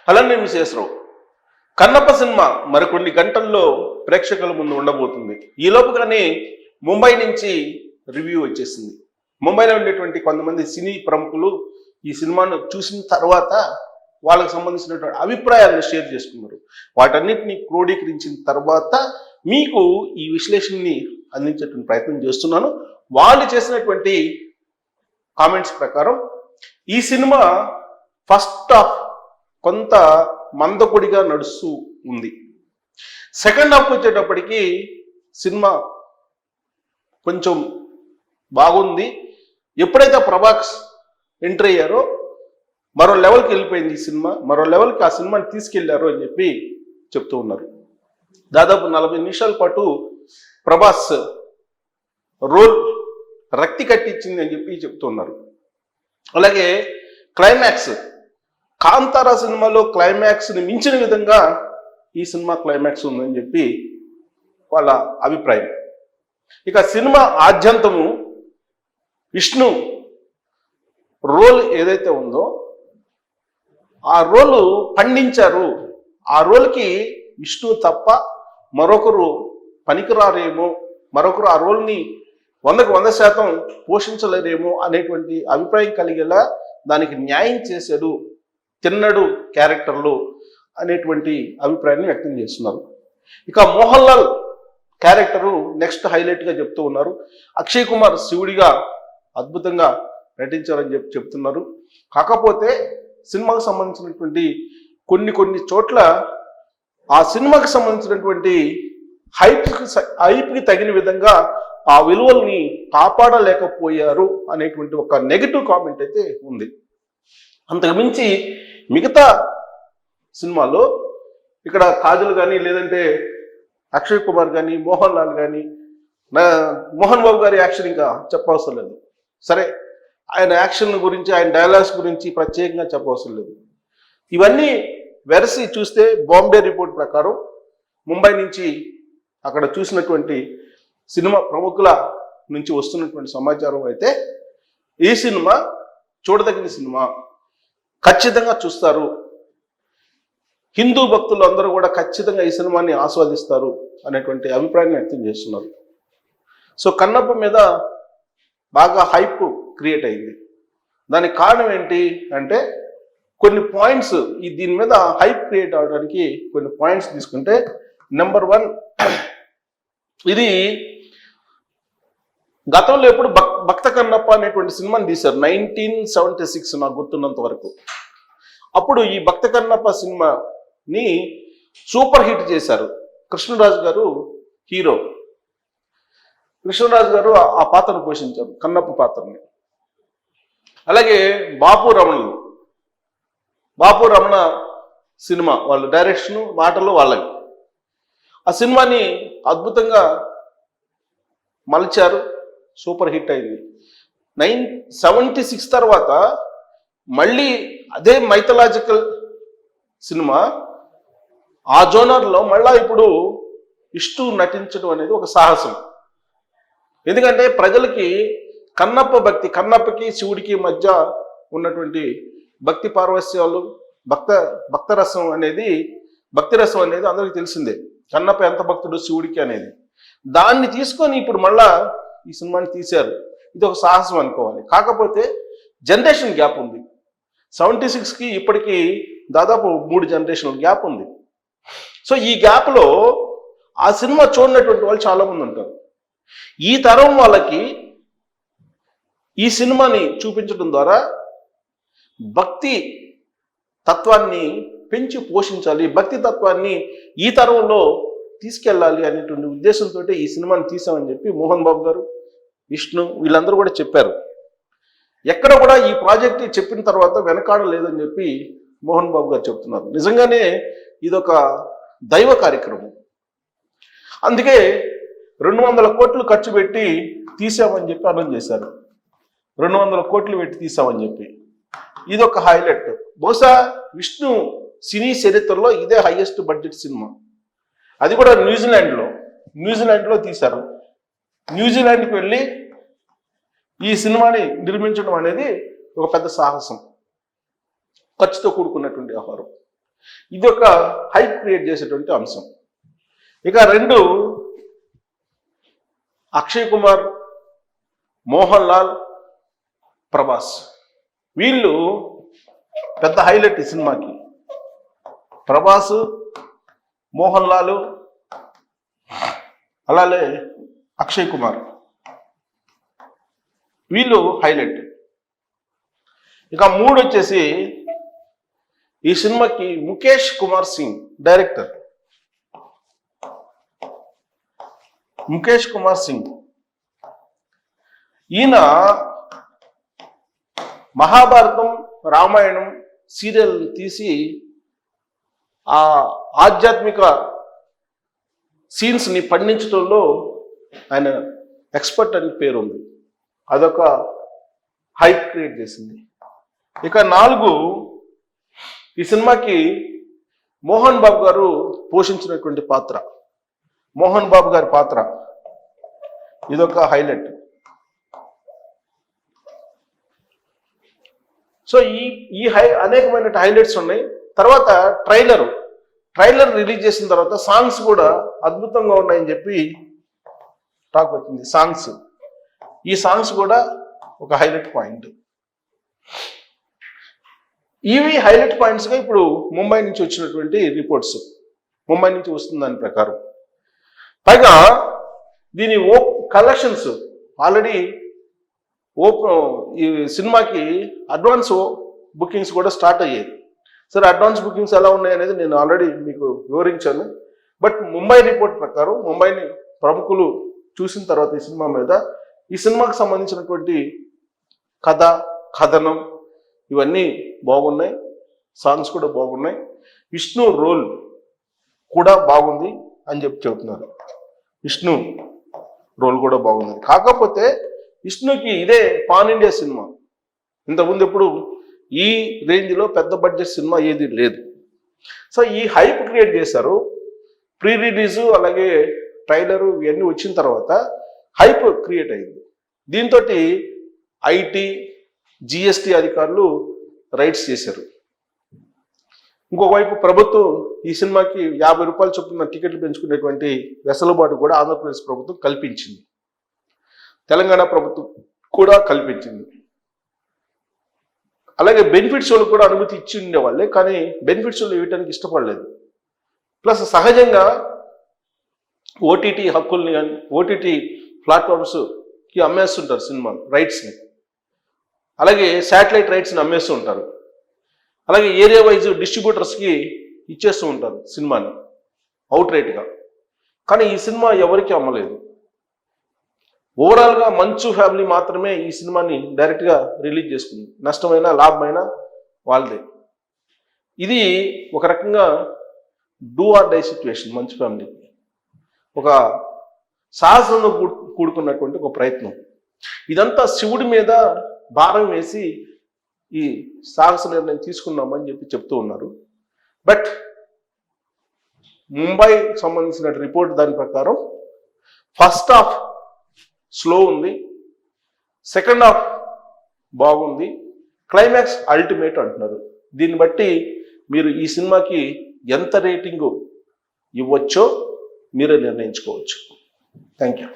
అలానే విశేషరావు కన్నప్ప సినిమా మరికొన్ని గంటల్లో ప్రేక్షకుల ముందు ఉండబోతుంది. ఈ లోపుగానే ముంబై నుంచి రివ్యూ వచ్చేసింది. ముంబైలో ఉండేటువంటి కొంతమంది సినీ ప్రముఖులు ఈ సినిమాను చూసిన తర్వాత వాళ్ళకి సంబంధించినటువంటి అభిప్రాయాలను షేర్ చేసుకున్నారు. వాటన్నిటిని క్రోడీకరించిన తర్వాత మీకు ఈ విశ్లేషణని అందించేటువంటి ప్రయత్నం చేస్తున్నాను. వాళ్ళు చేసినటువంటి కామెంట్స్ ప్రకారం ఈ సినిమా ఫస్ట్ హాఫ్ కొంత మందకొడిగా నడుస్తూ ఉంది. సెకండ్ హాఫ్ వచ్చేటప్పటికి సినిమా కొంచెం బాగుంది. ఎప్పుడైతే ప్రభాస్ ఎంట్రీ అయ్యారో మరో లెవెల్కి వెళ్ళిపోయింది ఈ సినిమా, మరో లెవెల్కి ఆ సినిమాని తీసుకెళ్లారు అని చెప్పి చెప్తూ ఉన్నారు. దాదాపు 40 నిమిషాల పాటు ప్రభాస్ రోల్ రక్తి కట్టించింది అని చెప్పి చెప్తూ ఉన్నారు. అలాగే క్లైమాక్స్, కాంతారా సినిమాలో క్లైమాక్స్ని మించిన విధంగా ఈ సినిమా క్లైమాక్స్ ఉందని చెప్పి వాళ్ళ అభిప్రాయం. ఇక సినిమా ఆద్యంతము విష్ణు రోల్ ఏదైతే ఉందో ఆ రోలు పండించారు. ఆ రోల్కి విష్ణు తప్ప మరొకరు పనికిరారేమో, మరొకరు ఆ రోల్ని 100కు 100% పోషించలేరేమో అనేటువంటి అభిప్రాయం కలిగేలా దానికి న్యాయం చేశాడు తిన్నడు క్యారెక్టర్లు అనేటువంటి అభిప్రాయాన్ని వ్యక్తం చేస్తున్నారు. ఇక మోహన్ లాల్ క్యారెక్టరు నెక్స్ట్ హైలైట్గా చెప్తూ ఉన్నారు. అక్షయ్ కుమార్ శివుడిగా అద్భుతంగా నటించారని చెప్తున్నారు. కాకపోతే సినిమాకు సంబంధించినటువంటి కొన్ని చోట్ల ఆ సినిమాకి సంబంధించినటువంటి హైప్కి తగిన విధంగా ఆ విలువల్ని కాపాడలేకపోయారు అనేటువంటి ఒక నెగిటివ్ కామెంట్ అయితే ఉంది. అంతకుమించి మిగతా సినిమాలో ఇక్కడ కాజల్ కానీ లేదంటే అక్షయ్ కుమార్ కానీ మోహన్ లాల్ కానీ మోహన్ బాబు గారి యాక్షన్ ఇంకా చెప్పవసరం లేదు. సరే, ఆయన యాక్షన్ గురించి ఆయన డైలాగ్స్ గురించి ప్రత్యేకంగా చెప్పవసరం లేదు. ఇవన్నీ వెరసి చూస్తే బాంబే రిపోర్ట్ ప్రకారం ముంబై నుంచి అక్కడ చూసినటువంటి సినిమా ప్రముఖుల నుంచి వస్తున్నటువంటి సమాచారం అయితే ఈ సినిమా చూడదగిన సినిమా, ఖచ్చితంగా చూస్తారు. హిందూ భక్తులు అందరూ కూడా ఖచ్చితంగా ఈ సినిమాని ఆస్వాదిస్తారు అనేటువంటి అభిప్రాయాన్ని వ్యక్తం చేస్తున్నారు. సో కన్నప్ప మీద బాగా హైప్ క్రియేట్ అయింది. దానికి కారణం ఏంటి అంటే కొన్ని పాయింట్స్, దీని మీద హైప్ క్రియేట్ అవడానికి కొన్ని పాయింట్స్ తీసుకుంటే, నెంబర్ 1, ఇది గతంలో ఎప్పుడు భక్త కన్నప్ప అనేటువంటి సినిమాని తీశారు 1976 నాకు గుర్తున్నంత వరకు. అప్పుడు ఈ భక్త కన్నప్ప సినిమాని సూపర్ హిట్ చేశారు. కృష్ణరాజు గారు హీరో. కృష్ణరాజు గారు ఆ పాత్రను పోషించారు, కన్నప్ప పాత్రని. అలాగే బాపు రమణ సినిమా వాళ్ళు డైరెక్షన్ మాటలు వాళ్ళవి. ఆ సినిమాని అద్భుతంగా మలిచారు, సూపర్ హిట్ అయింది. 1976 తర్వాత మళ్ళీ అదే మైథలాజికల్ సినిమా ఆ జోనర్లో మళ్ళా ఇప్పుడు ఇష్టూ నటించడం అనేది ఒక సాహసం. ఎందుకంటే ప్రజలకి కన్నప్ప భక్తి, కన్నప్పకి శివుడికి మధ్య ఉన్నటువంటి భక్తి పార్వస్యాలు, భక్తి రసం అనేది అందరికీ తెలిసిందే. కన్నప్ప ఎంత భక్తుడు శివుడికి అనేది. దాన్ని తీసుకొని ఇప్పుడు మళ్ళా ఈ సినిమాని తీశారు. ఇది ఒక సాహసం అనుకోవాలి. కాకపోతే జనరేషన్ గ్యాప్ ఉంది. 76కి ఇప్పటికీ దాదాపు 3 జనరేషన్ల గ్యాప్ ఉంది. సో ఈ గ్యాప్లో ఆ సినిమా చూడనటువంటి వాళ్ళు చాలామంది ఉంటారు. ఈ తరం వాళ్ళకి ఈ సినిమాని చూపించడం ద్వారా భక్తి తత్వాన్ని పెంచి పోషించాలి, భక్తి తత్వాన్ని ఈ తరంలో తీసుకెళ్ళాలి అనేటువంటి ఉద్దేశంతో ఈ సినిమాని తీసామని చెప్పి మోహన్ బాబు గారు, విష్ణు వీళ్ళందరూ కూడా చెప్పారు. ఎక్కడ కూడా ఈ ప్రాజెక్ట్ చెప్పిన తర్వాత వెనకాడలేదని చెప్పి మోహన్ బాబు గారు చెప్తున్నారు. నిజంగానే ఇదొక దైవ కార్యక్రమం. అందుకే 200 కోట్లు ఖర్చు పెట్టి తీసామని చెప్పి అనౌన్స్ చేశారు. 200 కోట్లు పెట్టి తీసామని చెప్పి ఇదొక హైలైట్. బహుశా విష్ణు సినీ చరిత్రలో ఇదే హైయెస్ట్ బడ్జెట్ సినిమా. అది కూడా న్యూజిలాండ్లో తీశారు. న్యూజిలాండ్కి వెళ్ళి ఈ సినిమాని నిర్మించడం అనేది ఒక పెద్ద సాహసం, ఖర్చుతో కూడుకున్నటువంటి వ్యవహారం. ఇది ఒక హైప్ క్రియేట్ చేసేటువంటి అంశం. ఇక 2 అక్షయ్ కుమార్, మోహన్ లాల్, ప్రభాస్. వీళ్ళు పెద్ద హైలైట్ ఈ సినిమాకి. ప్రభాస్, మోహన్ లాల్, అలాగే అక్షయ్ కుమార్, వీళ్ళు హైలైట్. ఇక 3 వచ్చేసి ఈ సినిమాకి ముఖేష్ కుమార్ సింగ్ డైరెక్టర్. ముఖేష్ కుమార్ సింగ్ ఈయన మహాభారతం, రామాయణం సీరియల్ తీసి ఆ ఆధ్యాత్మిక సీన్స్ని పండించడంలో ఆయన ఎక్స్పర్ట్ అని పేరు ఉంది. అదొక హైప్ క్రియేట్ చేసింది. ఇక 4 ఈ సినిమాకి మోహన్ బాబు గారు పోషించినటువంటి పాత్ర, మోహన్ బాబు గారి పాత్ర ఇదొక హైలైట్. సో ఈ అనేకమైన హైలైట్స్ ఉన్నాయి. తర్వాత ట్రైలర్ రిలీజ్ చేసిన తర్వాత సాంగ్స్ కూడా అద్భుతంగా ఉన్నాయని చెప్పి టాక్ వచ్చింది. ఈ సాంగ్స్ కూడా ఒక హైలైట్ పాయింట్. ఇవి హైలైట్ పాయింట్స్గా ఇప్పుడు ముంబై నుంచి వచ్చినటువంటి రిపోర్ట్స్, ముంబై నుంచి వస్తుంది దాని ప్రకారం. పైగా దీని కలెక్షన్స్ ఆల్రెడీ ఈ సినిమాకి అడ్వాన్స్ బుకింగ్స్ కూడా స్టార్ట్ అయ్యాయి. సరే, అడ్వాన్స్ బుకింగ్స్ ఎలా ఉన్నాయి అనేది నేను ఆల్రెడీ మీకు వివరించాను. బట్ ముంబై రిపోర్ట్ ప్రకారం, ముంబైని ప్రముఖులు చూసిన తర్వాత ఈ సినిమాకి సంబంధించినటువంటి కథ, కథనం ఇవన్నీ బాగున్నాయి. సాంగ్స్ కూడా బాగున్నాయి. విష్ణు రోల్ కూడా బాగుంది అని చెప్తున్నారు. విష్ణు రోల్ కూడా బాగుంది. కాకపోతే విష్ణుకి ఇదే పాన్ ఇండియా సినిమా. ఇంతకుముందు ఎప్పుడు ఈ రేంజ్లో పెద్ద బడ్జెట్ సినిమా ఏది లేదు. సో ఈ హైప్ క్రియేట్ చేశారు. ప్రీ రిలీజు అలాగే ట్రైలరు ఇవన్నీ వచ్చిన తర్వాత హైప్ క్రియేట్ అయింది. దీంతో ఐటీ, జిఎస్టీ అధికారులు రైడ్స్ చేశారు. ఇంకోవైపు ప్రభుత్వం ఈ సినిమాకి 50 రూపాయల చొప్పున టికెట్లు పెంచుకునేటువంటి వెసులుబాటు కూడా ఆంధ్రప్రదేశ్ ప్రభుత్వం కల్పించింది. తెలంగాణ ప్రభుత్వం కూడా కల్పించింది. అలాగే బెనిఫిట్ షోలు కూడా అనుమతి ఇచ్చి ఉండేవాళ్ళే, కానీ బెనిఫిట్ షోలు ఇవ్వడానికి ఇష్టపడలేదు. ప్లస్ సహజంగా ఓటీటీ హక్కుల్ని కానీ ఓటీటీ ప్లాట్ఫామ్స్కి అమ్మేస్తుంటారు సినిమా రైట్స్ని. అలాగే శాటిలైట్ రైట్స్ని అమ్మేస్తూ ఉంటారు. అలాగే ఏరియా వైజ్ డిస్ట్రిబ్యూటర్స్కి ఇచ్చేస్తూ ఉంటారు సినిమాని అవుట్ రైట్గా. కానీ ఈ సినిమా ఎవరికి అమ్మలేదు. ఓవరాల్గా మంచు ఫ్యామిలీ మాత్రమే ఈ సినిమాని డైరెక్ట్గా రిలీజ్ చేసుకుంది. నష్టమైనా లాభమైనా వాళ్ళదే. ఇది ఒక రకంగా డూ ఆర్ డై సిచ్యువేషన్. మంచు ఫ్యామిలీకి ఒక సాహసంలో కూడుకున్నటువంటి ఒక ప్రయత్నం. ఇదంతా శివుడి మీద భారం వేసి ఈ సాహస నిర్ణయం తీసుకున్నామని చెప్తూ ఉన్నారు. బట్ ముంబై సంబంధించిన రిపోర్ట్ దాని ప్రకారం ఫస్ట్ హాఫ్ స్లో ఉంది, సెకండ్ హాఫ్ బాగుంది, క్లైమాక్స్ అల్టిమేట్ అంటున్నారు. దీన్ని బట్టి మీరు ఈ సినిమాకి ఎంత రేటింగు ఇవ్వచ్చో మీరే నిర్ణయించుకోవచ్చు. Thank you.